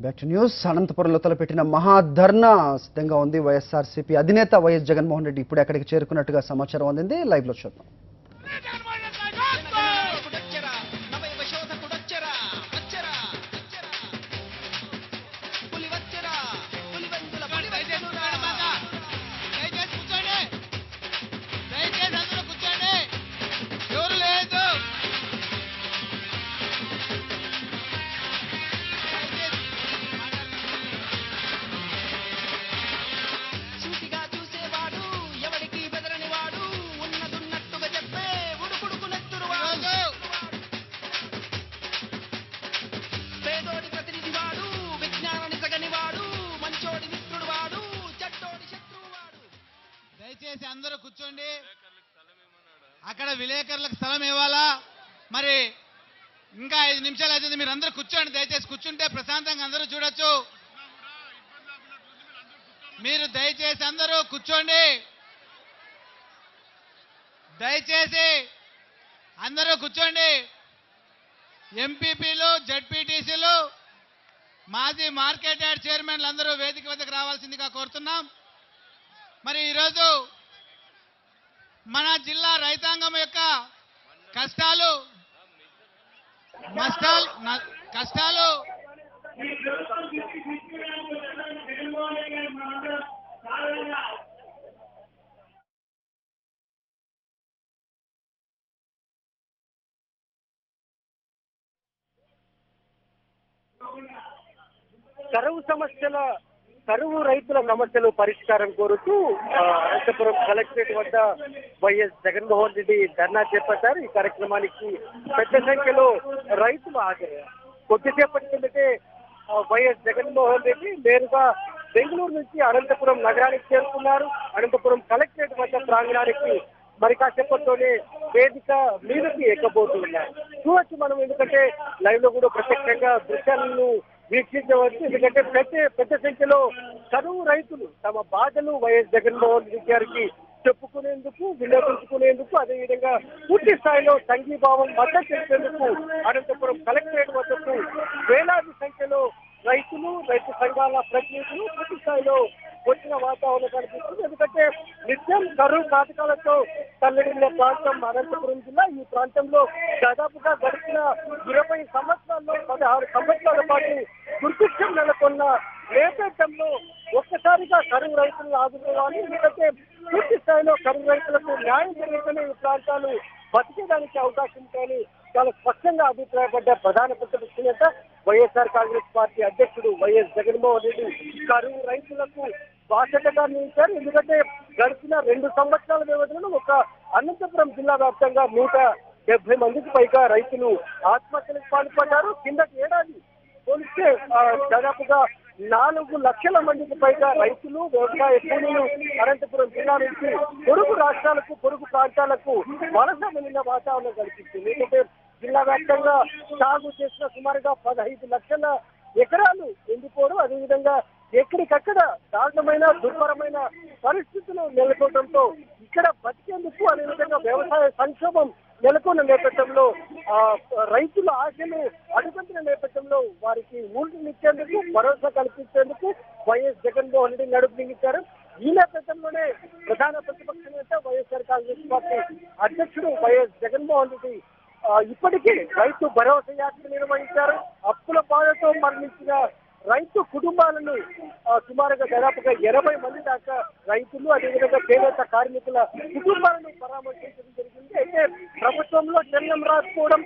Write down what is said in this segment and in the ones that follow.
Back to news. అనంతపురంలో తలపెట్టిన మహాధర్నా సిద్ధంగా ఉంది. వైఎస్ఆర్సీపీ అధినేత వైఎస్ జగన్మోహన్ రెడ్డి ఇప్పుడు అక్కడికి చేరుకున్నట్టుగా సమాచారం అందింది. లైవ్ లో చూద్దాం. దయచేసి అందరూ కూర్చోండి. అక్కడ విలేకరులకు స్థలం ఇవ్వాలా? మరి ఇంకా 5 నిమిషాలు అవుతుంది. మీరు అందరూ కూర్చోండి. దయచేసి కూర్చుంటే ప్రశాంతంగా అందరూ చూడొచ్చు. మీరు దయచేసి అందరూ కూర్చోండి. దయచేసి అందరూ కూర్చోండి. ఎంపీపీలు, జడ్పీటీసీలు, మాజీ మార్కెట్ యార్డ్ చైర్మన్లు అందరూ వేదిక వద్దకు రావాల్సిందిగా కోరుతున్నాం. మరి ఈరోజు మన జిల్లా రైతాంగం యొక్క కష్టాలు కరువు రైతుల సమస్యలు పరిష్కారం కోరుతూ అనంతపురం కలెక్టరేట్ వద్ద వైఎస్ జగన్మోహన్ రెడ్డి ధర్నా చేపట్టారు. ఈ కార్యక్రమానికి పెద్ద సంఖ్యలో రైతులు హాజరయ్యారు. కొద్దిసేపటి కిందటే వైఎస్ జగన్మోహన్ రెడ్డి నేరుగా బెంగళూరు నుంచి అనంతపురం నగరానికి చేరుకున్నారు. అనంతపురం కలెక్టరేట్ వద్ద ప్రాంగణానికి మరి కాసేపట్లోనే వేదిక మీదకి ఎక్కబోతున్నారు. చూడొచ్చు మనం, ఎందుకంటే లైవ్ లో కూడా ప్రత్యక్షంగా దృశ్యాలను వీక్షించవచ్చు. ఎందుకంటే పెద్ద సంఖ్యలో కరువు రైతులు తమ బాధలు వైఎస్ జగన్మోహన్ రెడ్డి గారికి చెప్పుకునేందుకు, వినియోగించుకునేందుకు, అదేవిధంగా పూర్తి స్థాయిలో సంఘీభావం మద్దతు తెలిపేందుకు అనంతపురం కలెక్టరేట్ వద్దకు వేలాది సంఖ్యలో రైతులు, రైతు సంఘాల ప్రతినిధులు పూర్తి స్థాయిలో వచ్చిన వాతావరణం కనిపిస్తుంది. ఎందుకంటే నిత్యం కరువు కాటకాలతో తల్లడిల్లిన ప్రాంతం అనంతపురం జిల్లా. ఈ ప్రాంతంలో దాదాపుగా గడిచిన 20 సంవత్సరాల్లో 16 సంవత్సరాల పాటు దుర్భిక్షం నెలకొన్న నేపథ్యంలో ఒక్కసారిగా కరువు రైతులను ఆదుకోవాలి. ఎందుకంటే పూర్తి స్థాయిలో కరువు రైతులకు న్యాయం జరిగితేనే ఈ ప్రాంతాలు బతికేదానికి అవకాశం ఉంటుందని చాలా స్పష్టంగా అభిప్రాయపడ్డ ప్రధాన ప్రతిపక్ష నేత వైఎస్ఆర్ కాంగ్రెస్ పార్టీ అధ్యక్షుడు వైఎస్ జగన్మోహన్ రెడ్డి కరువు రైతులకు బాధ్యతగా నిలిచారు. ఎందుకంటే గడిచిన 2 సంవత్సరాల వ్యవధిలో ఒక అనంతపురం జిల్లా వ్యాప్తంగా 170 మందికి పైగా రైతులు ఆత్మహత్యలకు పాల్పడ్డారు. కిందటి ఏడాది పోలిస్తే దాదాపుగా 4 లక్షల మందికి పైగా రైతులు, వ్యవసాయ కూలీలు అనంతపురం జిల్లా నుంచి పొరుగు రాష్ట్రాలకు, పొరుగు ప్రాంతాలకు వలస వెళ్లిన వాతావరణం కనిపిస్తుంది. ఎందుకంటే జిల్లా వ్యాప్తంగా సాగు చేసిన సుమారుగా 15 లక్షల ఎకరాలు ఎండిపోవడం, అదేవిధంగా ఎక్కడికక్కడ దారుణమైన దుర్భరమైన పరిస్థితులు నెలకొనడంతో ఇక్కడ బతికేందుకు, అదేవిధంగా వ్యవసాయ సంక్షోభం నెలకొన్న నేపథ్యంలో రైతుల ఆశలు అడుగుతున్న నేపథ్యంలో వారికి ఊళ్ళనిచ్చేందుకు, భరోసా కల్పించేందుకు వైఎస్ జగన్మోహన్ రెడ్డి నడుపు బిగించారు. ఈ నేపథ్యంలోనే ప్రధాన ప్రతిపక్ష నేత వైఎస్ఆర్ కాంగ్రెస్ పార్టీ అధ్యక్షుడు వైఎస్ జగన్మోహన్ రెడ్డి ఇప్పటికే రైతు భరోసా యాత్ర నిర్వహించారు. అప్పుల బాధతో మరణించిన రైతు కుటుంబాలను సుమారుగా దాదాపుగా 80 మంది దాకా రైతులు, అదేవిధంగా చేనేత కార్మికుల కుటుంబాలను పరామర్శించడం జరిగింది. అయితే ప్రభుత్వంలో చర్యం రాకపోవడం,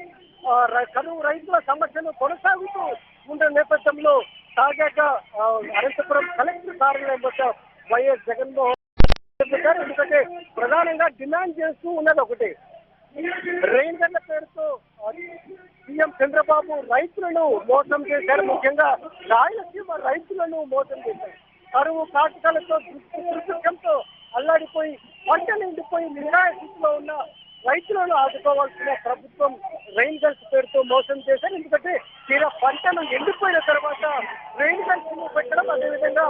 కరువు రైతుల సమస్యను కొనసాగుతూ ఉన్న నేపథ్యంలో తాజాగా అనంతపురం కలెక్టర్ కార్యాలయం వద్ద వైఎస్ జగన్మోహన్ చెప్పారు. ఎందుకంటే ప్రధానంగా డిమాండ్ చేస్తూ ఉన్నది ఒకటే, రెయిన్ గన్ల పేరుతో సీఎం చంద్రబాబు రైతులను మోసం చేశారు. ముఖ్యంగా రాయలసీమ రైతులను మోసం చేశారు. కరువు కాటకాలతో దుర్భిక్షంతో అల్లాడిపోయి పంటలు ఎండిపోయి నిరాయ స్థితిలో ఉన్న రైతులను ఆదుకోవాల్సిన ప్రభుత్వం రెయిన్ గన్స్ పేరుతో మోసం చేశారు. ఎందుకంటే తీరా పంటలు ఎండిపోయిన తర్వాత రెయిన్ గన్స్ పెట్టడం, అదేవిధంగా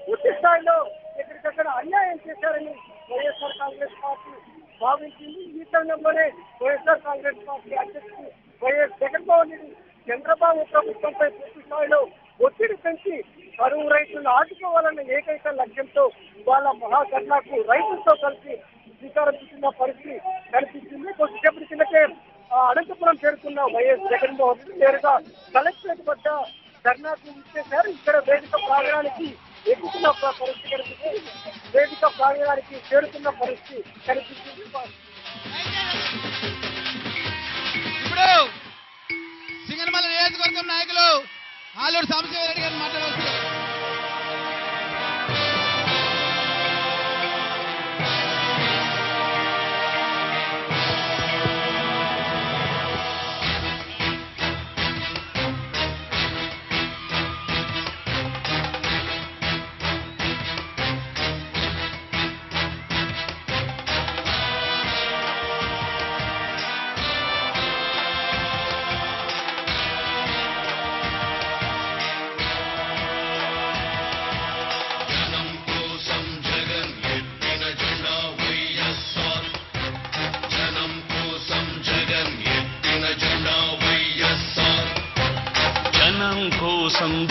పూర్తి స్థాయిలో ఎక్కడికక్కడ అన్యాయం చేశారని వైఎస్ఆర్ కాంగ్రెస్ పార్టీ భావించింది. ఈ తరుణంలోనే వైఎస్ఆర్ కాంగ్రెస్ పార్టీ అధ్యక్షుడు వైఎస్ జగన్మోహన్ రెడ్డి చంద్రబాబు ప్రభుత్వంపై పూర్తి స్థాయిలో ఒత్తిడి పెంచి కరువు రైతులను ఆదుకోవాలన్న ఏకైక లక్ష్యంతో వాళ్ళ మహాధర్నాకు రైతులతో కలిసి శ్రీకారం చుట్టిన పరిస్థితి కనిపిస్తుంది. కొద్దిసేపటి కిందకే అనంతపురం చేరుకున్న వైఎస్ జగన్మోహన్ రెడ్డి నేరుగా కలెక్టరేట్ వద్ద ధర్నాకు ఇచ్చేశారు. ఇక్కడ వేదిక ప్రాంగణానికి ఎక్కుతున్న పరిస్థితి కనిపిస్తుంది. వేదిక ప్రాంగణానికి చేరుకున్న పరిస్థితి కనిపిస్తుంది. ఇప్పుడు సింగనమల నియోజకవర్గం నాయకులు ఆలూరు సాంబశివరెడ్డి గారిని మాట్లాడవచ్చు.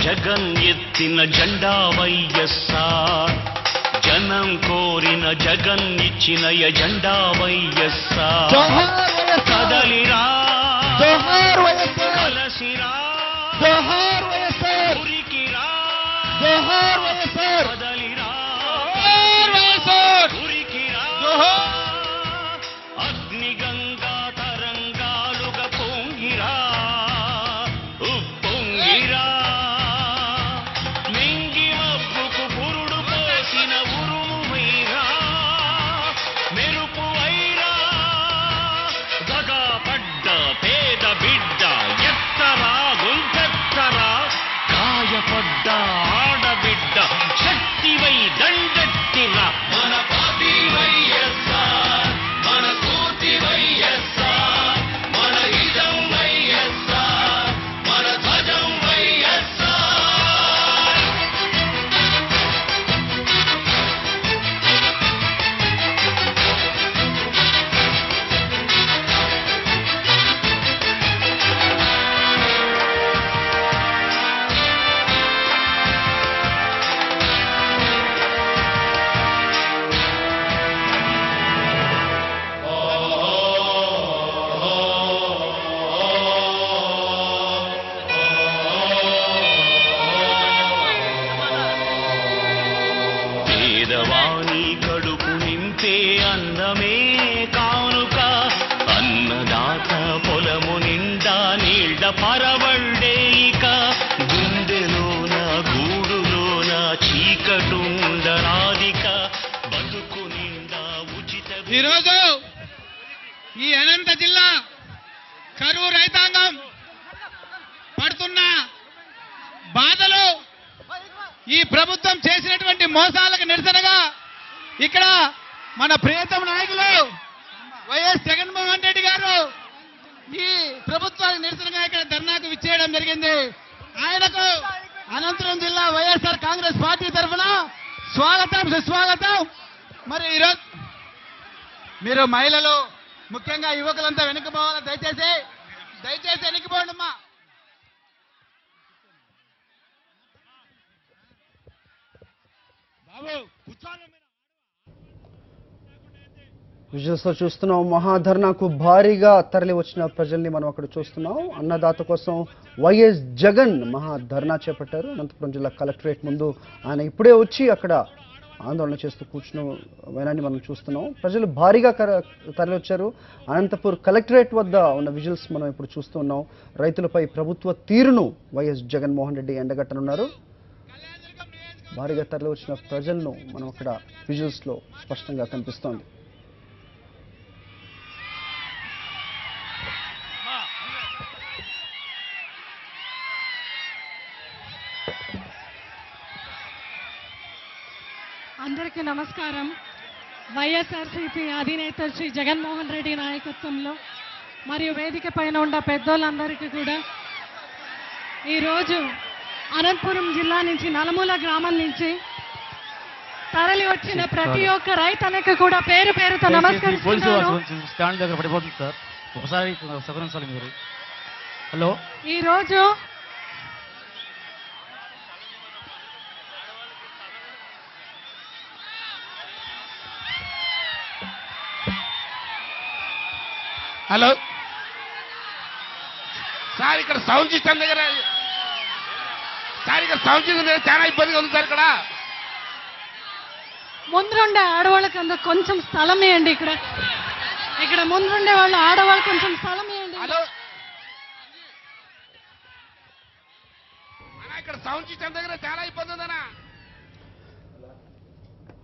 జగన్ ఎత్తిన జెండా వైఎస్ఆర్ జనం కోరిన జగన్ ఇచ్చిన ఎజెండా వైఎస్ఆర్ కదలిరా కలసిరా ఉరికిరా కదలిరా ఉరికిరా అగ్నిగంగా తరంగాలుగా పొంగిరా ఉప్పొంగిరా గాయపడ్డ ఆడబిడ్డ శక్తివై దండెత్తిన మన పార్టీ వైఎస్ఆర్ మన స్ఫూర్తి వైఎస్ఆర్ మన ఇదం వైఎస్ఆర్ మన ధ్వజం వైఎస్ఆర్. పేదవాణి కడుపు నింపే అన్నమే కానుక అన్నదాత పొలము నిండా నీళ్ల పరవళ్ళే ఇక గుండెలోన గూడులోన చీకటుండరాదిక బతుకు నిండా ఉచిత. ఈరోజు ఈ అనంత జిల్లా కరువు రైతాంగం పడుతున్న బాధలు ఈ ప్రభుత్వం చేసినటువంటి మోసాలకు నిరసనగా ఇక్కడ మన ప్రియతమ నాయకులు వైఎస్ జగన్మోహన్ రెడ్డి గారు ఈ ప్రభుత్వానికి నిరసనగా ఇక్కడ ధర్నాకు విచ్చేయడం జరిగింది. ఆయనకు అనంతపురం జిల్లా వైఎస్ఆర్ కాంగ్రెస్ పార్టీ తరఫున స్వాగతం సుస్వాగతం. మరి ఈరోజు మీరు మహిళలు ముఖ్యంగా యువకులంతా వెనుకపోవాలి. దయచేసి వెనుకపోండి అమ్మా. విజువల్స్ లో చూస్తున్నాం మహాధర్నాకు భారీగా తరలి వచ్చిన ప్రజల్ని మనం అక్కడ చూస్తున్నాం. అన్నదాత కోసం వైఎస్ జగన్ మహాధర్నా చేపట్టారు. అనంతపురం జిల్లా కలెక్టరేట్ ముందు ఆయన ఇప్పుడే వచ్చి అక్కడ ఆందోళన చేస్తూ కూర్చున్న వైనాన్ని మనం చూస్తున్నాం. ప్రజలు భారీగా తరలి వచ్చారు. అనంతపూర్ కలెక్టరేట్ వద్ద ఉన్న విజువల్స్ మనం ఇప్పుడు చూస్తూ ఉన్నాం. రైతులపై ప్రభుత్వ తీరును వైఎస్ జగన్మోహన్ రెడ్డి ఎండగట్టనున్నారు. భారీగా తరలి వచ్చిన ప్రజలను మనం అక్కడ విజువల్స్ లో స్పష్టంగా కనిపిస్తోంది. అందరికీ నమస్కారం. వైఎస్ఆర్సీపీ అధినేత శ్రీ జగన్మోహన్ రెడ్డి నాయకత్వంలో మరియు వేదిక పైన ఉన్న పెద్దోళ్ళందరికీ కూడా ఈరోజు అనంతపురం జిల్లా నుంచి నలుమూల గ్రామం నుంచి తరలి వచ్చిన ప్రతి ఒక్క రైతన్నకు కూడా పేరు పేరుతో నమస్కరిస్తున్నాను. స్టాండ్ దగ్గర పడిపోతుంది సార్, ఒకసారి సగరించాలి మీరు. హలో, ఈరోజు హలో సార్, ఇక్కడ సౌండ్ సిస్టమ్ దగ్గర చాలా ఇబ్బందిగా ఉంది సార్. ముందుండే ఆడవాళ్ళకి అందరూ కొంచెం స్థలం ఇవ్వండి. ఇక్కడ ముందుండే వాళ్ళు ఆడవాళ్ళు కొంచెం స్థలం ఇవ్వండి. హలో, ఇక్కడ సౌండ్ సిస్టమ్ దగ్గర చాలా ఇబ్బంది ఉందన్నా.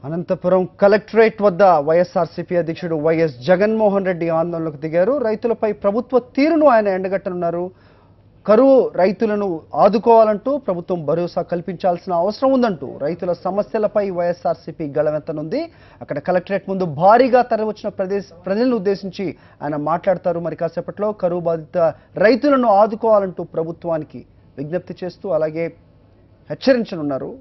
అనంతపురం కలెక్టరేట్ వద్ద వైఎస్ఆర్సీపీ అధ్యక్షుడు వైఎస్ జగన్మోహన్ రెడ్డి ఆందోళనకు దిగారు. రైతులపై ప్రభుత్వ తీరును ఆయన ఎండగట్టనున్నారు. కరువు రైతులను ఆదుకోవాలంటూ ప్రభుత్వం భరోసా కల్పించాల్సిన అవసరం ఉందంటూ రైతుల సమస్యలపై వైఎస్ఆర్సీపీ గళమెత్తనుంది. అక్కడ కలెక్టరేట్ ముందు భారీగా తరలివచ్చిన ప్రజలను ఉద్దేశించి ఆయన మాట్లాడతారు. మరి కాసేపట్లో కరువు బాధిత రైతులను ఆదుకోవాలంటూ ప్రభుత్వానికి విజ్ఞప్తి చేస్తూ అలాగే హెచ్చరించనున్నారు.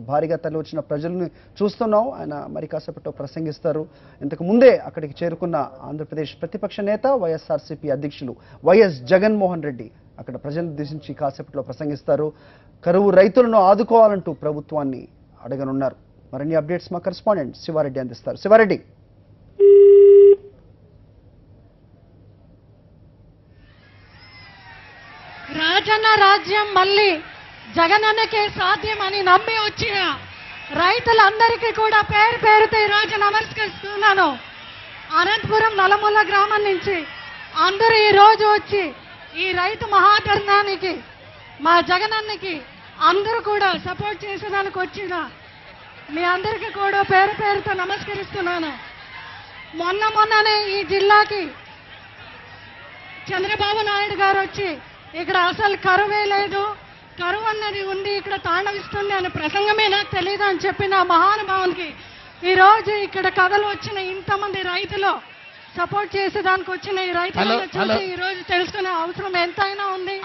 భారీగా తరలి వచ్చిన ప్రజలను చూస్తున్నాం. ఆయన మరి కాసేపట్లో ప్రసంగిస్తారు. ఇంతకు ముందే అక్కడికి చేరుకున్న ఆంధ్రప్రదేశ్ ప్రతిపక్ష నేత వైఎస్ఆర్సీపీ అధ్యక్షులు వైఎస్ జగన్మోహన్ రెడ్డి అక్కడ ప్రజలను ఉద్దేశించి కాసేపట్లో ప్రసంగిస్తారు. కరువు రైతులను ఆదుకోవాలంటూ ప్రభుత్వాన్ని అడగనున్నారు. మరిన్ని అప్డేట్స్ మా కరెస్పాండెంట్ శివారెడ్డి అందిస్తారు. శివారెడ్డి, రాజన్న రాజ్యం మళ్ళీ జగనన్నకే సాధ్యమని నమ్మి వచ్చిన రైతులందరికీ కూడా పేరు పేరుతో ఈరోజు నమస్కరిస్తున్నాను. అనంతపురం నలమూల గ్రామం నుంచి అందరూ ఈరోజు వచ్చి ఈ రైతు మహాధర్నానికి మా జగనన్నకి అందరూ కూడా సపోర్ట్ చేసేదానికి వచ్చిన మీ అందరికీ కూడా పేరు పేరుతో నమస్కరిస్తున్నాను. మొన్ననే ఈ జిల్లాకి చంద్రబాబు నాయుడు గారు వచ్చి ఇక్కడ అసలు కరువే లేదు, కరువు అన్నది ఉంది, ఇక్కడ తాండవిస్తుంది అనే ప్రసంగమే నాకు తెలియదు అని చెప్పిన మహానుభావునికి ఈరోజు ఇక్కడ కథలు వచ్చిన ఇంతమంది రైతులు సపోర్ట్ చేసేదానికి వచ్చిన ఈ రైతులను చూసి ఈ రోజు తెలుసుకునే అవసరం ఎంతైనా ఉంది.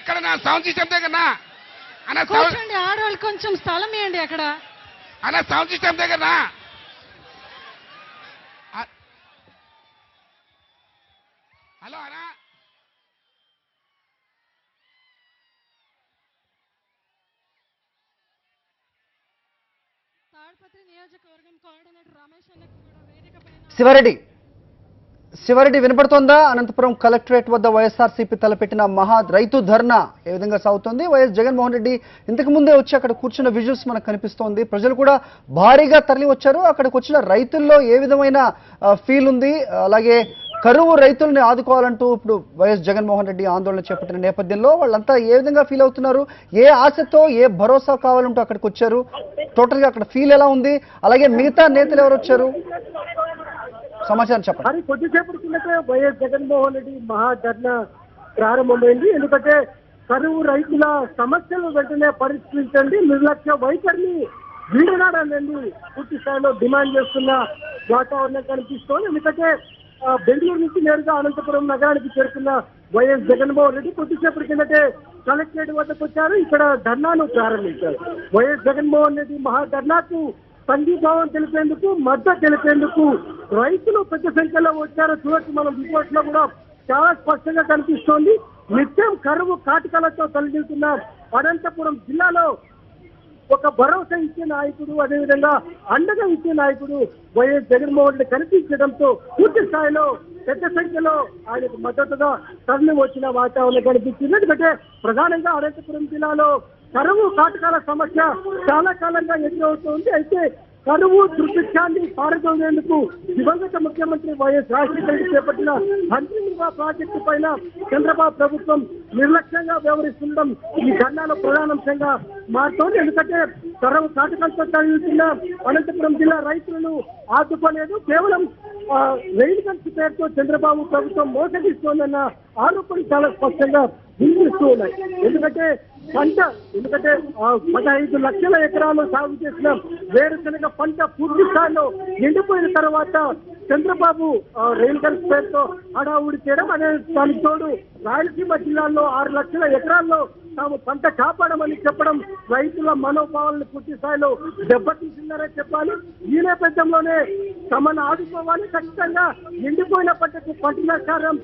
ఇక్కడ నా సౌండ్ సిస్టమ్ దగ్గర కూర్చోండి, ఆడవాళ్ళు కొంచెం స్థలం ఇవ్వండి. అక్కడ సౌండ్ సిస్టమ్ దగ్గర హలో అన్నా, తాడిపత్రి నియోజకవర్గం కోఆర్డినేటర్ రమేష్ అన్నకు కూడా వేదిక శివారెడ్డి వినపడుతోందా? అనంతపురం కలెక్టరేట్ వద్ద వైఎస్ఆర్సీపీ తలపెట్టిన మహా రైతు ధర్నా ఏ విధంగా సాగుతోంది? వైఎస్ జగన్మోహన్ రెడ్డి ఇంతకు ముందే వచ్చి అక్కడ కూర్చున్న విజువల్స్ మనకు కనిపిస్తోంది. ప్రజలు కూడా భారీగా తరలి వచ్చారు. అక్కడికి వచ్చిన రైతుల్లో ఏ విధమైన ఫీల్ ఉంది? అలాగే కరువు రైతుల్ని ఆదుకోవాలంటూ ఇప్పుడు వైఎస్ జగన్మోహన్ రెడ్డి ఆందోళన చేపట్టిన నేపథ్యంలో వాళ్ళంతా ఏ విధంగా ఫీల్ అవుతున్నారు? ఏ ఆశతో, ఏ భరోసా కావాలంటూ అక్కడికి వచ్చారు? టోటల్గా అక్కడ ఫీల్ ఎలా ఉంది? అలాగే మిగతా నేతలు ఎవరు వచ్చారు? సమాచారం చెప్పండి. మరి కొద్దిసేపటి కిందటే వైఎస్ జగన్మోహన్ రెడ్డి మహాధర్నా ప్రారంభమైంది. ఎందుకంటే కరువు రైతుల సమస్యలు వెంటనే పరిష్కరించండి, నిర్లక్ష్య వైఖరిని వీడనాడనండి పూర్తి స్థాయిలో డిమాండ్ చేస్తున్న వాతావరణం కనిపిస్తోంది. ఎందుకంటే బెంగళూరు నుంచి నేరుగా అనంతపురం నగరానికి చేరుకున్న వైఎస్ జగన్మోహన్ రెడ్డి కొద్దిసేపటి కిందటే కలెక్టరేట్ వద్దకు వచ్చారు. ఇక్కడ ధర్నాను ప్రారంభించారు. వైఎస్ జగన్మోహన్ రెడ్డి మహాధర్నాకు సంఘీభావం తెలిపేందుకు, మద్దతు తెలిపేందుకు రైతులు పెద్ద సంఖ్యలో వచ్చారు. చూడొచ్చు, మనం రిపోర్ట్ లో కూడా చాలా స్పష్టంగా కనిపిస్తోంది. నిత్యం కరువు కాటకాలతో తలదిల్లుతున్న అనంతపురం జిల్లాలో ఒక భరోసా ఇచ్చే నాయకుడు, అదేవిధంగా అండగా ఇచ్చే నాయకుడు వైఎస్ జగన్మోహన్ రెడ్డి కనిపించడంతో పూర్తి స్థాయిలో పెద్ద సంఖ్యలో ఆయనకు మద్దతుగా తరలి వచ్చిన వాతావరణం కనిపించింది. ఎందుకంటే ప్రధానంగా అనంతపురం జిల్లాలో కరువు కాటకాల సమస్య చాలా కాలంగా ఎదురవుతోంది. అయితే కరువు దుర్భిక్షాన్ని పారదోలేందుకు దివంగత ముఖ్యమంత్రి వైఎస్ రాజశేఖర రెడ్డి చేపట్టిన హంద్రీనివా ప్రాజెక్టు పైన చంద్రబాబు ప్రభుత్వం నిర్లక్ష్యంగా వ్యవహరిస్తుండడం ఈ ధర్నాలో ప్రధానాంశంగా మారుతోంది. ఎందుకంటే కరువు కాటకాలతో తరలిస్తున్న అనంతపురం జిల్లా రైతులను ఆదుకోలేదు, కేవలం రైలు గంట పేరుతో చంద్రబాబు ప్రభుత్వం మోసగిస్తోందన్న ఆరోపణలు చాలా స్పష్టంగా వినిపిస్తూ ఉన్నాయి. ఎందుకంటే 15 లక్షల ఎకరాలు సాగు చేసిన వేరుశనగ పంట పూర్తి స్థాయిలో ఎండిపోయిన తర్వాత చంద్రబాబు రైలు గల్ఫ్ పేరుతో హడావుడి చేయడం, అనే దానికి తోడు రాయలసీమ జిల్లాల్లో 6 లక్షల ఎకరాల్లో తాము పంట కాపాడమని చెప్పడం రైతుల మనోభావాలను పూర్తి స్థాయిలో దెబ్బతీసిందనే చెప్పాలి. ఈ నేపథ్యంలోనే తమను ఆదుకోవాలి, ఖచ్చితంగా ఎండిపోయిన పంటకు పంట నష్టారం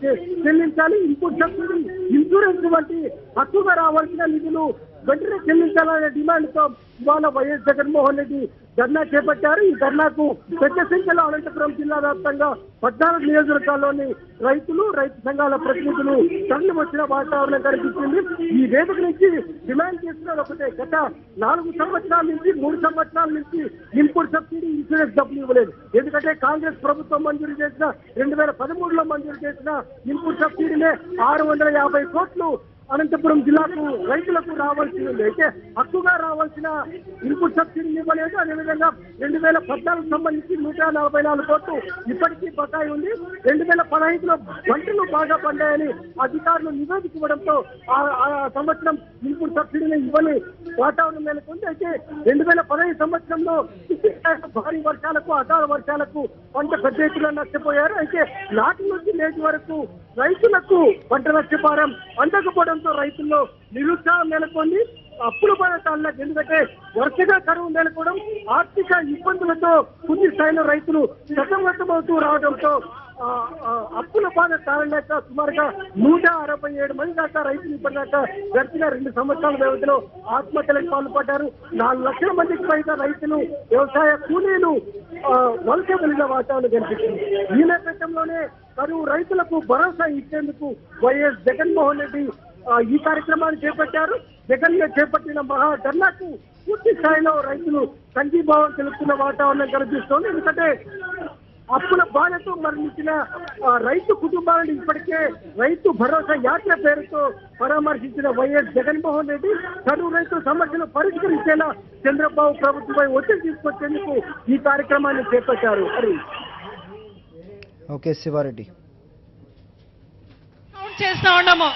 చెల్లించాలి, ఇన్పుట్ సబ్సిడీ, ఇన్సూరెన్స్ వంటి హక్కుగా రావాల్సిన నిధులు వెంటనే చెల్లించాలనే డిమాండ్తో ఇవాళ వైఎస్ జగన్మోహన్ రెడ్డి ధర్నా చేపట్టారు. ఈ ధర్నాకు పెద్ద సంఖ్యలో అనంతపురం జిల్లా వ్యాప్తంగా 14 నియోజకవర్గాల్లోని రైతులు, రైతు సంఘాల ప్రతినిధులు తరలి వచ్చిన వాతావరణం కనిపించింది. ఈ వేదిక నుంచి డిమాండ్ చేస్తున్నారు ఒకటే, గత 4 సంవత్సరాల నుంచి 3 సంవత్సరాల నుంచి ఇన్పుట్ సబ్సిడీ, ఇన్సూరెన్స్ డబ్బులు ఇవ్వలేదు. ఎందుకంటే కాంగ్రెస్ ప్రభుత్వం మంజూరు చేసిన 2013లో మంజూరు చేసిన ఇన్పుట్ సబ్సిడీనే 650 కోట్లు అనంతపురం జిల్లాకు రైతులకు రావాల్సి ఉంది. అయితే హక్కుగా రావాల్సిన ఇన్పుట్ సబ్సిడీ ఇవ్వలేదు. అదేవిధంగా 2014 సంబంధించి 144 కోట్లు ఇప్పటికీ బకాయి ఉంది. 2015లో పంటలు బాగా పండాయని అధికారులు నివేదిక ఇవ్వడంతో ఆ సంవత్సరం ఇన్పుట్ సబ్సిడీని ఇవ్వని వాతావరణం నెలకొంది. అయితే 2015 సంవత్సరంలో భారీ వర్షాలకు, అకాల వర్షాలకు పంట పెద్ద ఎత్తున నష్టపోయారు. అయితే నాటి నుంచి నేటి వరకు రైతులకు పంట నష్టపారం అందకపోవడంతో రైతుల్లో నిరుత్సాహం నెలకొంది. అప్పుల బాధలకు, ఎందుకంటే వరుసగా కరువు నెలకోవడం, ఆర్థిక ఇబ్బందులతో పూర్తి స్థాయిలో రైతులు సతమతమవుతూ రావడంతో అప్పుల బాధ తాళలేక సుమారుగా 167 మంది దాకా రైతులు ఇప్పటిదాకా గడిచిన 2 సంవత్సరాల వ్యవధిలో ఆత్మహత్యలకు పాల్పడ్డారు. 4 లక్షల మందికి పైగా రైతులు, వ్యవసాయ కూలీలు వలస వెళ్లిన వాతావరణం కనిపిస్తుంది. ఈ నేపథ్యంలోనే కరువు రైతులకు భరోసా ఇచ్చేందుకు వైఎస్ జగన్మోహన్ రెడ్డి ఈ కార్యక్రమాన్ని చేపట్టారు. జగన్ చేపట్టిన మహా ధర్నాకు పూర్తి స్థాయిలో రైతులు సంఘీభావం తెలుపుతున్న వాతావరణం కనిపిస్తోంది. ఎందుకంటే అప్పుల బాధతో మరణించిన రైతు కుటుంబాలను ఇప్పటికే రైతు భరోసా యాత్ర పేరుతో పరామర్శించిన వైఎస్ జగన్మోహన్ రెడ్డి కరువు రైతు సమస్యలు పరిష్కరించేలా చంద్రబాబు ప్రభుత్వంపై ఒత్తిడి తీసుకొచ్చేందుకు ఈ కార్యక్రమాన్ని చేపట్టారు. ఓకే శివారెడ్డి, చేస్తా ఉన్నాము.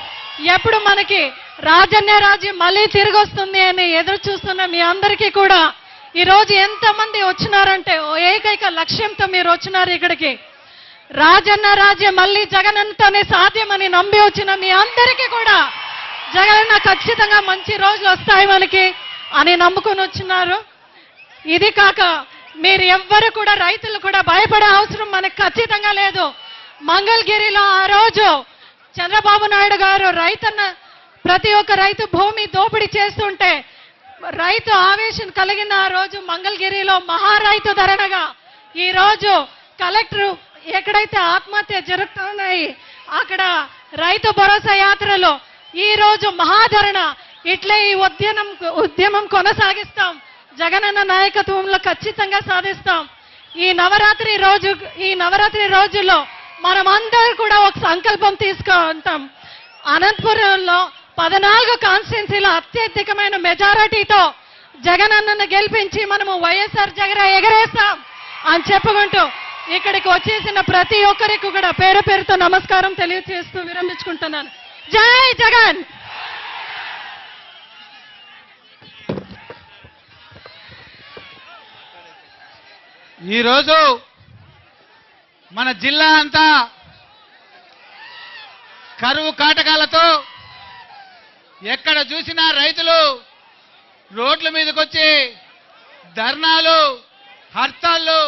ఎప్పుడు మనకి రాజన్య రాజ్యం మళ్ళీ తిరిగి వస్తుంది అని ఎదురు చూస్తున్న మీ అందరికీ కూడా ఈ రోజు ఎంతమంది వచ్చినారంటే ఏకైక లక్ష్యంతో మీరు వచ్చినారు ఇక్కడికి. రాజన్న రాజ్యం మళ్ళీ జగనన్నతోనే సాధ్యమని నమ్మి వచ్చిన మీ అందరికీ కూడా జగనన్న ఖచ్చితంగా మంచి రోజులు వస్తాయి మనకి అని నమ్ముకొని వచ్చినారు. ఇది కాక మీరు ఎవ్వరు కూడా రైతులు కూడా భయపడే అవసరం మనకు ఖచ్చితంగా లేదు. మంగళగిరిలో ఆ రోజు చంద్రబాబు నాయుడు గారు ప్రతి ఒక్క రైతు భూమి దోపిడీ చేస్తుంటే రైతు ఆవేశం కలిగిన ఆ రోజు మంగళగిరిలో మహారైతు ధరణగా ఈ రోజు కలెక్టర్ ఎక్కడైతే ఆత్మహత్య జరుగుతున్నాయి అక్కడ రైతు భరోసా యాత్రలో ఈ రోజు మహాధరణ ఇట్లే ఈ ఉద్యమం కొనసాగిస్తాం. జగనన్న నాయకత్వంలో ఖచ్చితంగా సాధిస్తాం. ఈ నవరాత్రి రోజుల్లో మనం అందరూ కూడా ఒక సంకల్పం తీసుకుంటాం. అనంతపురంలో 14 కాన్స్టిట్యున్సీల అత్యధికమైన మెజారిటీతో జగనన్నను గెలిపించి మనము వైఎస్ఆర్ జగన్ ఎగరేస్తాం అని చెప్పుకుంటూ ఇక్కడికి వచ్చేసిన ప్రతి ఒక్కరికి కూడా పేరు పేరుతో నమస్కారం తెలియజేస్తూ విరమించుకుంటున్నాను. జై జగన్. ఈరోజు మన జిల్లా అంతా కరువు కాటకాలతో ఎక్కడ చూసినా రైతులు రోడ్ల మీదకి వచ్చి ధర్నాలు, హర్తాళ్ళు,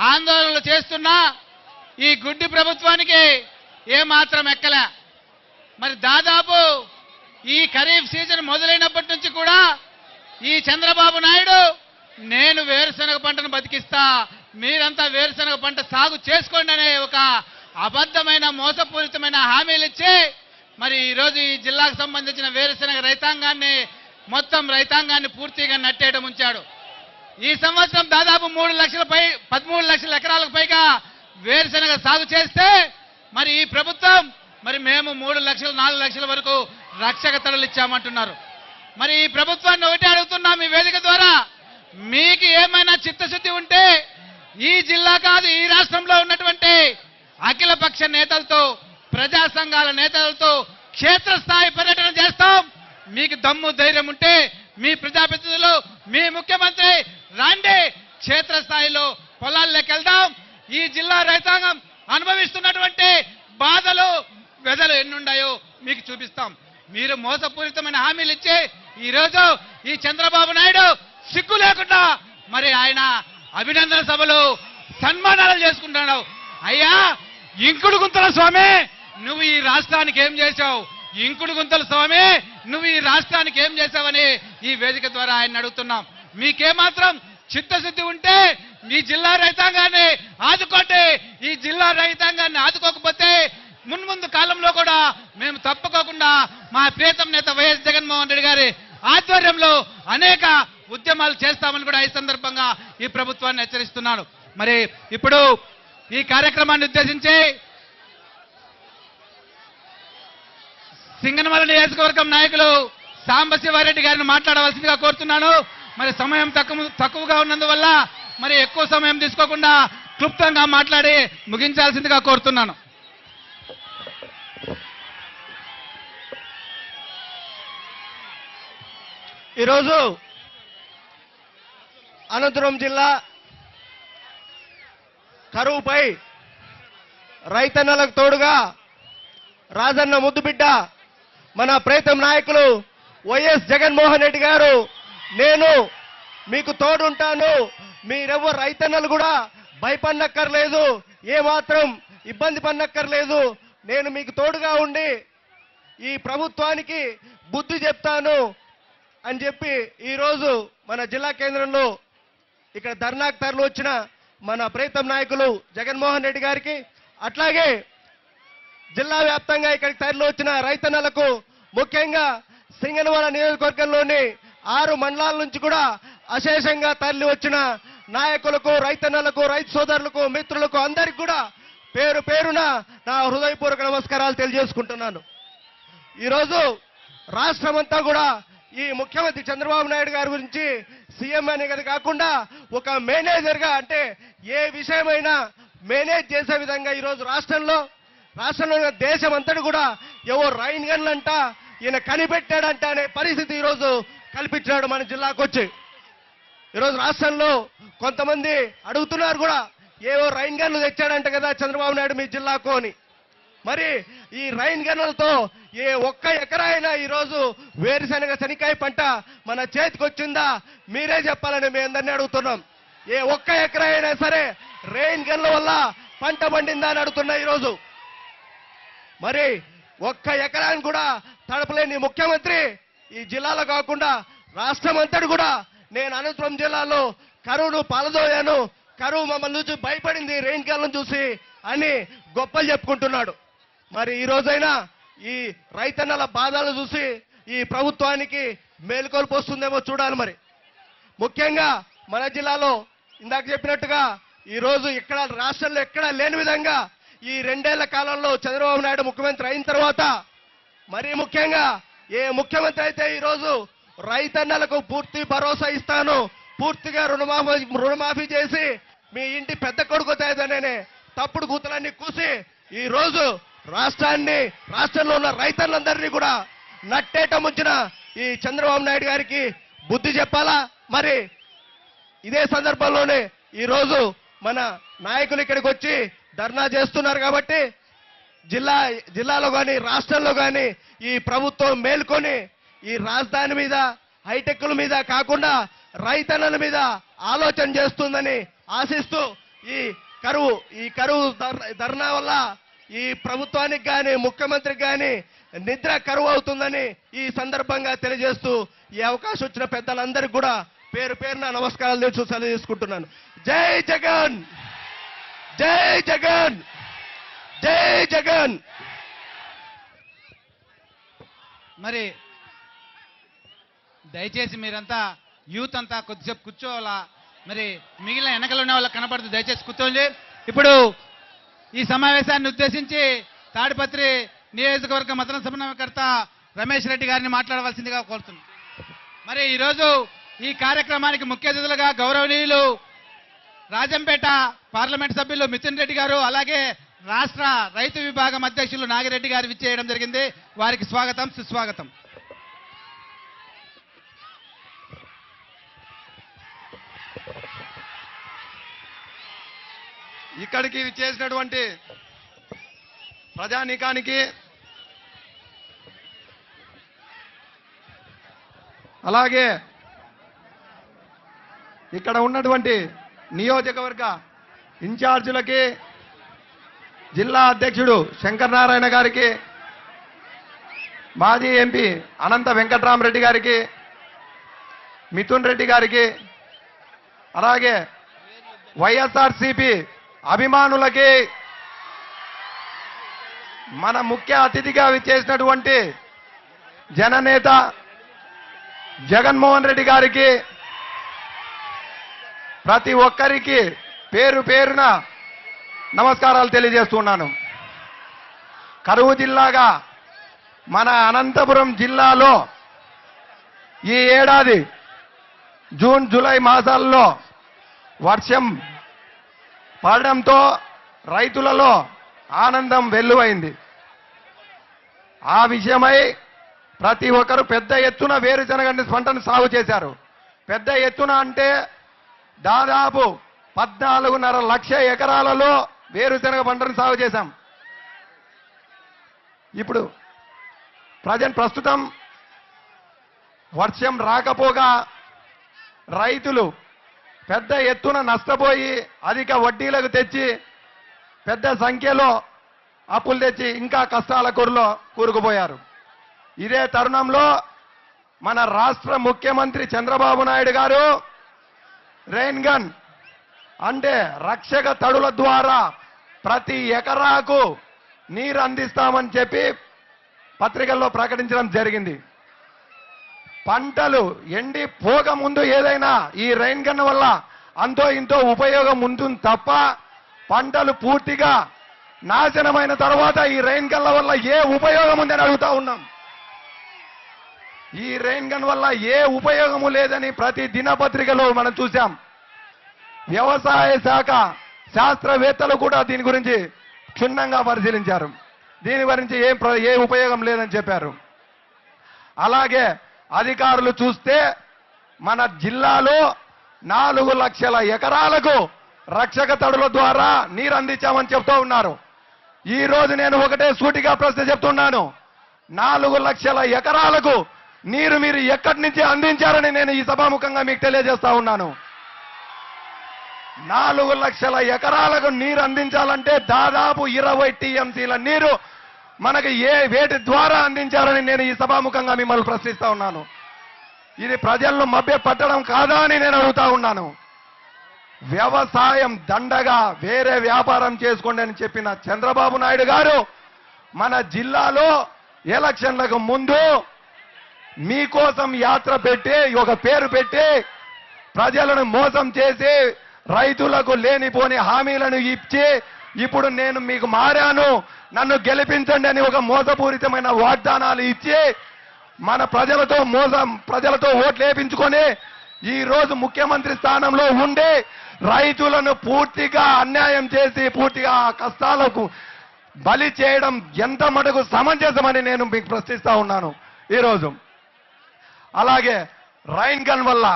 ఆందోళనలు చేస్తున్నా ఈ గుడ్డి ప్రభుత్వానికి ఏమాత్రం ఎక్కలే. మరి దాదాపు ఈ ఖరీఫ్ సీజన్ మొదలైనప్పటి నుంచి కూడా ఈ చంద్రబాబు నాయుడు నేను వేరుశనగ పంటను బతికిస్తా, మీరంతా వేరుశనగ పంట సాగు చేసుకోండి అనే ఒక అబద్ధమైన మోసపూరితమైన హామీలు ఇచ్చి మరి ఈరోజు ఈ జిల్లాకు సంబంధించిన వేరుశనగ రైతాంగాన్ని పూర్తిగా నట్టేయడం ఉంచాడు. ఈ సంవత్సరం దాదాపు 13 లక్షల ఎకరాలకు పైగా వేరుశనగ సాగు చేస్తే మరి ఈ ప్రభుత్వం మేము 3 లక్షలు 4 లక్షల వరకు రక్షక తడులు ఇచ్చామంటున్నారు. మరి ఈ ప్రభుత్వాన్ని ఒకటి అడుగుతున్నాం ఈ వేదిక ద్వారా, మీకు ఏమైనా చిత్తశుద్ధి ఉంటే ఈ జిల్లా కాదు ఈ రాష్ట్రంలో ఉన్నటువంటి అఖిలపక్ష నేతలతో, ప్రజా సంఘాల నేతలతో క్షేత్రస్థాయి పర్యటన చేస్తాం. మీకు దమ్ము ధైర్యం ఉంటే మీ ప్రజాప్రతినిధులు, మీ ముఖ్యమంత్రి రండి, క్షేత్రస్థాయిలో పొలాల్లోకి వెళ్దాం. ఈ జిల్లా రైతాంగం అనుభవిస్తున్నటువంటి బాధలు, వ్యధలు ఎన్నున్నాయో మీకు చూపిస్తాం. మీరు మోసపూరితమైన హామీలు ఇచ్చి ఈరోజు ఈ చంద్రబాబు నాయుడు సిగ్గు లేకుండా మరి ఆయన అభినందన సభలు, సన్మానాలు చేసుకుంటున్నాడు. అయ్యా ఇంకుడు గుంతల స్వామి, నువ్వు ఈ రాష్ట్రానికి ఏం చేశావు? ఇంకుడు గుంతల స్వామి, నువ్వు ఈ రాష్ట్రానికి ఏం చేశావని ఈ వేదిక ద్వారా ఆయన అడుగుతున్నాం. మీకేమాత్రం చిత్తశుద్ధి ఉంటే మీ జిల్లా రైతాంగాన్ని ఆదుకోండి. ఈ జిల్లా రైతాంగాన్ని ఆదుకోకపోతే మున్ముందు కాలంలో కూడా మేము తప్పకోకుండా మా ప్రియతమ నేత వైఎస్ జగన్మోహన్ రెడ్డి గారి ఆధ్వర్యంలో అనేక ఉద్యమాలు చేస్తామని కూడా ఈ సందర్భంగా ఈ ప్రభుత్వాన్ని హెచ్చరిస్తున్నాను. మరి ఇప్పుడు ఈ కార్యక్రమాన్ని ఉద్దేశించి సింగనమల నియోజకవర్గం నాయకులు సాంబశివారెడ్డి గారిని మాట్లాడవలసిందిగా కోరుతున్నాను. మరి సమయం తక్కువగా ఉన్నందువల్ల మరి ఎక్కువ సమయం తీసుకోకుండా క్లుప్తంగా మాట్లాడి ముగించాల్సిందిగా కోరుతున్నాను. ఈరోజు అనంతపురం జిల్లా కరువుపై రైతన్నలకు తోడుగా రాజన్న ముద్దుబిడ్డ మన ప్రీతం నాయకులు వైఎస్ జగన్మోహన్ రెడ్డి గారు, నేను మీకు తోడుంటాను, మీరెవ్వరు రైతన్నలు కూడా భయపడనక్కర్లేదు, ఏమాత్రం ఇబ్బంది పడనక్కర్లేదు, నేను మీకు తోడుగా ఉండి ఈ ప్రభుత్వానికి బుద్ధి చెప్తాను అని చెప్పి ఈరోజు మన జిల్లా కేంద్రంలో ఇక్కడ ధర్నాకు తరలి వచ్చిన మన ప్రీతం నాయకులు జగన్మోహన్ రెడ్డి గారికి, అట్లాగే జిల్లా వ్యాప్తంగా ఇక్కడికి తరలి వచ్చిన రైతన్నలకు, ముఖ్యంగా సింగనమల నియోజకవర్గంలోని 6 మండలాల నుంచి కూడా అశేషంగా తరలి వచ్చిన నాయకులకు, రైతన్నలకు, రైతు సోదరులకు, మిత్రులకు అందరికి కూడా పేరు పేరున నా హృదయపూర్వక నమస్కారాలు తెలియజేసుకుంటున్నాను. ఈరోజు రాష్ట్రమంతా కూడా ఈ ముఖ్యమంత్రి చంద్రబాబు నాయుడు గారి గురించి సీఎం అనేది కాకుండా ఒక మేనేజర్గా, అంటే ఏ విషయమైనా మేనేజ్ చేసే విధంగా ఈరోజు రాష్ట్రంలో దేశం అంతటి కూడా ఎవరు రైన్ గన్లంట ఈయన కనిపెట్టాడంట అనే పరిస్థితి ఈరోజు కల్పించాడు మన జిల్లాకు వచ్చి. ఈరోజు రాష్ట్రంలో కొంతమంది అడుగుతున్నారు కూడా, ఏవో రైన్ గన్లు తెచ్చాడంట కదా చంద్రబాబు నాయుడు మీ జిల్లాకు అని. మరి ఈ రైన్ గన్నులతో ఏ ఒక్క ఎకరా అయినా ఈరోజు వేరుశనగ శనక్కాయ పంట మన చేతికి వచ్చిందా మీరే చెప్పాలని మేము అందరినీ అడుగుతున్నాం. ఏ ఒక్క ఎకరా అయినా సరే రైన్ గన్ల వల్ల పంట పండిందా అని అడుగుతున్నా ఈరోజు. మరి ఒక్క ఎకరాన్ని కూడా తడపలేని ముఖ్యమంత్రి ఈ జిల్లాలో కాకుండా రాష్ట్రం అంతటి కూడా, నేను అనంతపురం జిల్లాలో కరువును పాలదోయాను, కరువు మమ్మల్ని చూసి భయపడింది రైన్ గన్లను చూసి అని గొప్పలు చెప్పుకుంటున్నాడు. మరి ఈ రోజైనా ఈ రైతన్నల బాధలు చూసి ఈ ప్రభుత్వానికి మేలుకొల్పు వస్తుందేమో చూడాలి. మరి ముఖ్యంగా మన జిల్లాలో ఇందాక చెప్పినట్టుగా ఈరోజు ఇక్కడ రాష్ట్రంలో ఎక్కడా లేని విధంగా ఈ 2 ఏళ్ల కాలంలో చంద్రబాబు నాయుడు ముఖ్యమంత్రి అయిన తర్వాత, మరీ ముఖ్యంగా ఏ ముఖ్యమంత్రి అయితే ఈరోజు రైతన్నలకు పూర్తి భరోసా ఇస్తాను, పూర్తిగా రుణమాఫీ చేసి మీ ఇంటి పెద్ద కొడుకు తేదనే తప్పుడు కూతులన్నీ కూసి ఈ రోజు రాష్ట్రంలో ఉన్న రైతులందరినీ కూడా నట్టేట ముంచిన ఈ చంద్రబాబు నాయుడు గారికి బుద్ధి చెప్పాలా. మరి ఇదే సందర్భంలోనే ఈ రోజు మన నాయకులు ఇక్కడికి వచ్చి ధర్నా చేస్తున్నారు కాబట్టి జిల్లాలో కానీ రాష్ట్రంలో కానీ ఈ ప్రభుత్వం మేల్కొని ఈ రాజధాని మీద, హైటెక్ల మీద కాకుండా రైతన్నల మీద ఆలోచన చేస్తుందని ఆశిస్తూ ఈ కరువు ధర్నా వల్ల ఈ ప్రభుత్వానికి కానీ ముఖ్యమంత్రికి కానీ నిద్ర కరువు అవుతుందని ఈ సందర్భంగా తెలియజేస్తూ ఈ అవకాశం వచ్చిన పెద్దలందరికీ కూడా పేరు పేరున నమస్కారాలు తెలుసు సెలవు తీసుకుంటున్నాను. జై జగన్, జై జగన్, జై జగన్. మరి దయచేసి మీరంతా యూత్ అంతా కొద్దిసేపు కూర్చోవాలా. మరి మిగిలిన వెనకలు ఉన్న వాళ్ళకి కనపడుతూ దయచేసి కూర్చోండి. ఇప్పుడు ఈ సమావేశాన్ని ఉద్దేశించి తాడిపత్రి నియోజకవర్గ మతన సమన్వయకర్త రమేష్ రెడ్డి గారిని మాట్లాడవలసిందిగా కోరుతున్నాం. మరి ఈరోజు ఈ కార్యక్రమానికి ముఖ్య అతిథులుగా గౌరవనీయులు రాజంపేట పార్లమెంట్ సభ్యులు మిథున్ రెడ్డి గారు, అలాగే రాష్ట్ర రైతు విభాగం అధ్యక్షులు నాగిరెడ్డి గారు విచ్చేయడం జరిగింది. వారికి స్వాగతం, సుస్వాగతం. ఇక్కడికి చేసినటువంటి ప్రజానీకానికి, అలాగే ఇక్కడ ఉన్నటువంటి నియోజకవర్గ ఇన్ఛార్జీలకి, జిల్లా అధ్యక్షుడు శంకర్ నారాయణ గారికి, మాజీ ఎంపీ అనంత వెంకట్రామరెడ్డి గారికి, మిథున్ రెడ్డి గారికి, అలాగే వైఎస్ఆర్సిపి అభిమానులకి, మన ముఖ్య అతిథిగా విచ్చేసినటువంటి జననేత జగన్మోహన్ రెడ్డి గారికి, ప్రతి ఒక్కరికి పేరు పేరున నమస్కారాలు తెలియజేస్తున్నాను. కరువు జిల్లాగా మన అనంతపురం జిల్లాలో ఈ ఏడాది జూన్ జూలై మాసాల్లో వర్షం పడడంతో రైతులలో ఆనందం వెల్లువైంది. ఆ విషయమై ప్రతి ఒక్కరు పెద్ద ఎత్తున వేరుశనగ పంటను సాగు చేశారు. పెద్ద ఎత్తున అంటే దాదాపు 14.5 లక్షల ఎకరాలలో వేరుశనగ పంటను సాగు చేశాం. ఇప్పుడు ప్రస్తుతం వర్షం రాకపోగా రైతులు పెద్ద ఎత్తున నష్టపోయి అధిక వడ్డీలకు తెచ్చి పెద్ద సంఖ్యలో అప్పులు తెచ్చి ఇంకా కష్టాల కొరలో కూరుకుపోయారు. ఇదే తరుణంలో మన రాష్ట్ర ముఖ్యమంత్రి చంద్రబాబు నాయుడు గారు రెయిన్ గన్ అంటే రక్షక తడుల ద్వారా ప్రతి ఎకరాకు నీరు అందిస్తామని చెప్పి పత్రికల్లో ప్రకటించడం జరిగింది. పంటలు ఎండి పోక ముందు ఏదైనా ఈ రెయిన్ గన్ వల్ల అంతో ఇంతో ఉపయోగం ఉంటుంది తప్ప పంటలు పూర్తిగా నాశనమైన తర్వాత ఈ రెయిన్ గన్ల వల్ల ఏ ఉపయోగం ఉందని అడుగుతా ఉన్నాం. ఈ రెయిన్ గన్ వల్ల ఏ ఉపయోగము లేదని ప్రతి దినపత్రికలో మనం చూశాం. వ్యవసాయ శాఖ శాస్త్రవేత్తలు కూడా దీని గురించి క్షుణ్ణంగా పరిశీలించారు. దీని గురించి ఏ ఉపయోగం లేదని చెప్పారు. అలాగే అధికారులు చూస్తే మన జిల్లాలో 4 లక్షల ఎకరాలకు రక్షక తడుల ద్వారా నీరు అందించామని చెప్తూ ఉన్నారు. ఈ రోజు నేను ఒకటే సూటిగా ప్రశ్న చెప్తున్నాను. 4 లక్షల ఎకరాలకు నీరు మీరు ఎక్కడి నుంచి అందించారని నేను ఈ సభాముఖంగా మీకు తెలియజేస్తా ఉన్నాను. 4 లక్షల ఎకరాలకు నీరు అందించాలంటే దాదాపు 20 టీఎంసీల నీరు మనకి వేటి ద్వారా అందించారని నేను ఈ సభాముఖంగా మిమ్మల్ని ప్రశ్నిస్తా ఉన్నాను. ఇది ప్రజలను మభ్య పట్టడం కాదా అని నేను అడుగుతా ఉన్నాను. వ్యవసాయం దండగా వేరే వ్యాపారం చేసుకోండి అని చెప్పిన చంద్రబాబు నాయుడు గారు మన జిల్లాలో ఎలక్షన్లకు ముందు మీకోసం యాత్ర పెట్టి ఒక పేరు పెట్టి ప్రజలను మోసం చేసి రైతులకు లేనిపోని హామీలను ఇచ్చి ఇప్పుడు నేను మీకు మారాను, నన్ను గెలిపించండి అని ఒక మోసపూరితమైన వాగ్దానాలు ఇచ్చి మన ప్రజలతో ఓట్లు వేయించుకొని ఈ రోజు ముఖ్యమంత్రి స్థానంలో ఉండి రైతులను పూర్తిగా అన్యాయం చేసి పూర్తిగా కష్టాలకు బలి చేయడం ఎంత మటుకు సమంజసమని నేను మీకు ప్రశ్నిస్తా ఉన్నాను ఈరోజు. అలాగే రైన్ గన్ వల్ల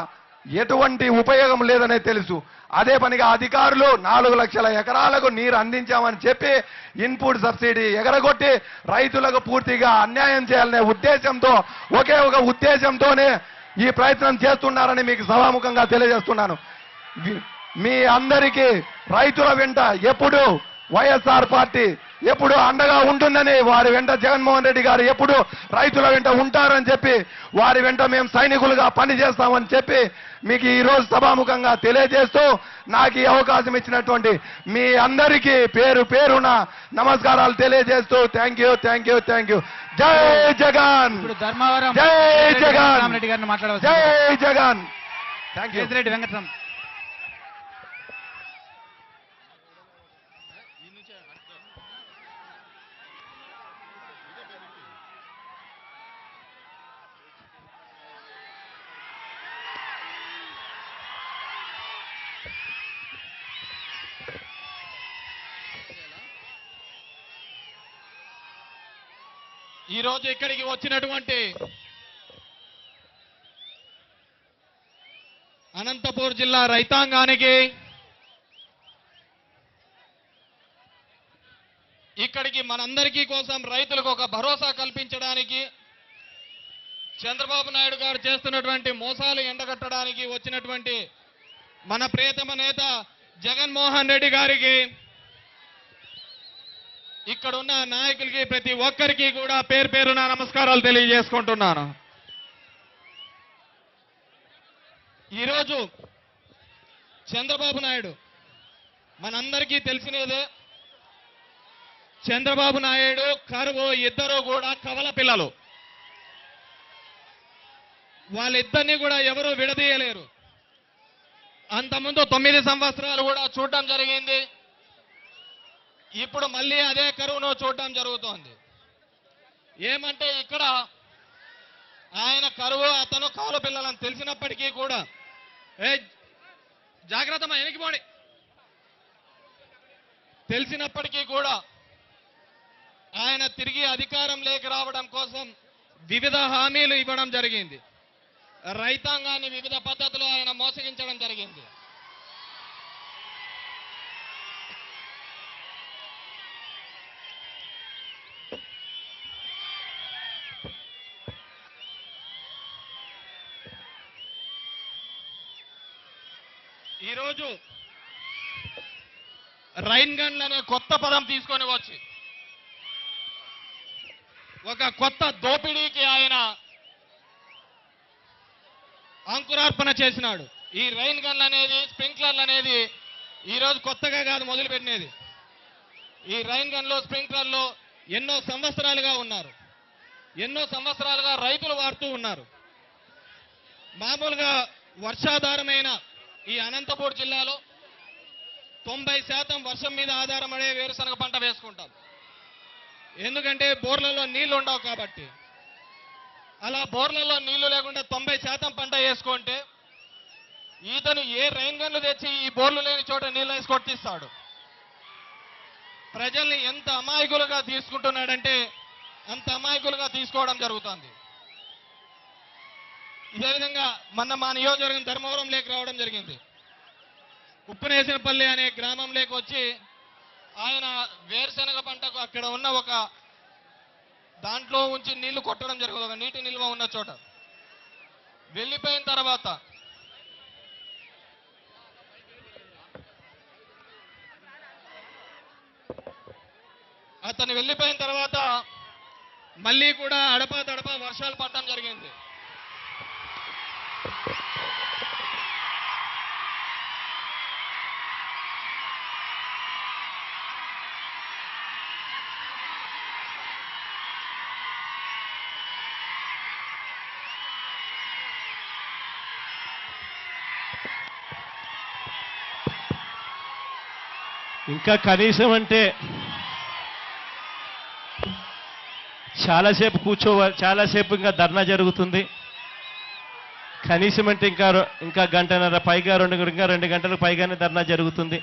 ఎటువంటి ఉపయోగం లేదనే తెలుసు. అదే పనిగా అధికారులు 4 లక్షల ఎకరాలకు నీరు అందించామని చెప్పి ఇన్పుట్ సబ్సిడీ ఎగరగొట్టి రైతులకు పూర్తిగా అన్యాయం చేయాలనే ఉద్దేశంతో ఒకే ఒక ఉద్దేశంతోనే ఈ ప్రయత్నం చేస్తున్నారని మీకు సభాముఖంగా తెలియజేస్తున్నాను. మీ అందరికీ రైతుల వెంట ఎప్పుడు వైఎస్ఆర్ పార్టీ ఎప్పుడు అండగా ఉంటుందని, వారి వెంట జగన్మోహన్ రెడ్డి గారు ఎప్పుడు రైతుల వెంట ఉంటారని చెప్పి వారి వెంట మేము సైనికులుగా పనిచేస్తామని చెప్పి మీకు ఈ రోజు సభాముఖంగా తెలియజేస్తూ నాకు ఈ అవకాశం ఇచ్చినటువంటి మీ అందరికీ పేరు పేరున నమస్కారాలు తెలియజేస్తూ థ్యాంక్ యూ. జై జగన్, జై జగన్, జై జగన్. Thank you. వెంకటరామ్. ఈ రోజు ఇక్కడికి వచ్చినటువంటి అనంతపూర్ జిల్లా రైతాంగానికి, ఇక్కడికి మనందరికీ కోసం రైతులకు ఒక భరోసా కల్పించడానికి చంద్రబాబు నాయుడు గారు చేస్తున్నటువంటి మోసాలు ఎండగట్టడానికి వచ్చినటువంటి మన ప్రియతమ నేత జగన్మోహన్ రెడ్డి గారికి ఇక్కడ ఉన్న నాయకులకి ప్రతి ఒక్కరికి కూడా పేరు పేరున నమస్కారాలు తెలియజేసుకుంటున్నాను. ఈరోజు చంద్రబాబు నాయుడు మనందరికీ తెలిసినదే. చంద్రబాబు నాయుడు కరువు ఇద్దరు కూడా కవల పిల్లలు. వాళ్ళిద్దరినీ కూడా ఎవరూ విడదీయలేరు. అంతకుముందు 9 సంవత్సరాలు కూడా చూడటం జరిగింది. ఇప్పుడు మళ్ళీ అదే కరువును చూడటం జరుగుతోంది. ఏమంటే ఇక్కడ ఆయన కరువు, అతను కవల పిల్లలని తెలిసినప్పటికీ కూడా జాగ్రత్త వెనక్కిపోండి తెలిసినప్పటికీ కూడా ఆయన తిరిగి అధికారంలోకి రావడం కోసం వివిధ హామీలు ఇవ్వడం జరిగింది. రైతాంగాన్ని వివిధ పద్ధతులు ఆయన మోసగించడం జరిగింది. ఈరోజు రైన్ గన్లు అనే కొత్త పదం తీసుకొని వచ్చి ఒక కొత్త దోపిడీకి ఆయన అంకురార్పణ చేసినాడు. ఈ రైన్ గన్లు అనేది, స్ప్రింక్లర్లు అనేది ఈరోజు కొత్తగా కాదు మొదలుపెట్టినది. ఈ రైన్ గన్లు, స్ప్రింక్లర్లు ఎన్నో సంవత్సరాలుగా ఉన్నారు. ఎన్నో సంవత్సరాలుగా రైతులు వాడుతూ ఉన్నారు. మామూలుగా వర్షాధారమైన ఈ అనంతపూర్ జిల్లాలో 90% వర్షం మీద ఆధారపడే వేరుశనగ పంట వేసుకుంటాం. ఎందుకంటే బోర్లలో నీళ్లు ఉండవు కాబట్టి. అలా బోర్లలో నీళ్లు లేకుండా 90% పంట వేసుకుంటే ఈతను ఏ రైన్ గన్లు తెచ్చి ఈ బోర్లు లేని చోట నీళ్ళు వేసి కొట్టిస్తాడు. ప్రజల్ని ఎంత అమాయకులుగా తీసుకుంటున్నాడంటే అంత అమాయకులుగా తీసుకోవడం జరుగుతుంది. ఇదే విధంగా మొన్న మా నియోజకవర్గం ధర్మవరంలోకి రావడం జరిగింది. ఉప్పునేసినపల్లి అనే గ్రామంలోకి వచ్చి ఆయన వేరుశనగ పంటకు అక్కడ ఉన్న ఒక దాంట్లో ఉంచి నీళ్లు కొట్టడం జరుగుతుంది. ఒక నీటి నిల్వ ఉన్న చోట వెళ్ళిపోయిన తర్వాత అతను వెళ్ళిపోయిన తర్వాత మళ్ళీ కూడా అడపా దడపా వర్షాలు పడటం జరిగింది. ఇంకా కనీసం అంటే చాలాసేపు ఇంకా ధర్నా జరుగుతుంది. కనీసం అంటే ఇంకా గంటన్నర పైగా, రెండు గంటలకు పైగానే ధర్నా జరుగుతుంది.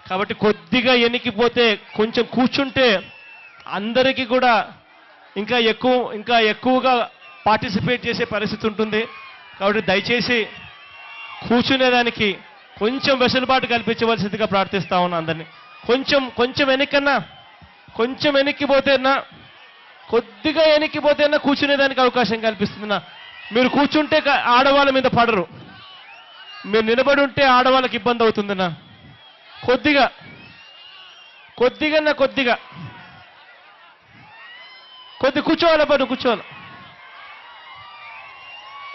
కాబట్టి కొద్దిగా ఎనికిపోతే, కొంచెం కూర్చుంటే అందరికీ కూడా ఇంకా ఎక్కువగా పార్టిసిపేట్ చేసే పరిస్థితి ఉంటుంది. కాబట్టి దయచేసి కూర్చునేదానికి కొంచెం వెసులుబాటు కల్పించవలసిందిగా ప్రార్థిస్తా ఉన్నా అందరినీ. కొంచెం వెనక్కన్నా, కొంచెం వెనక్కిపోతేనా, కొద్దిగా వెనక్కిపోతేనా కూర్చునేదానికి అవకాశం కల్పిస్తుందినా. మీరు కూర్చుంటే ఆడవాళ్ళ మీద పడరు, మీరు నిలబడి ఉంటే ఆడవాళ్ళకి ఇబ్బంది అవుతుందినా. కొద్దిగా కూర్చోవాలబ్బా, నువ్వు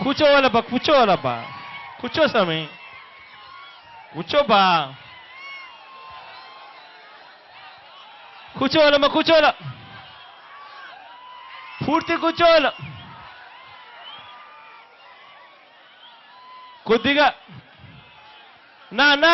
కూర్చోవాలబ్బా, కూర్చో స్వామి, కూర్చోబా, కూర్చోవాలమ్మా, కూర్చోవాల, పూర్తి కూర్చోవాల. కొద్దిగా నా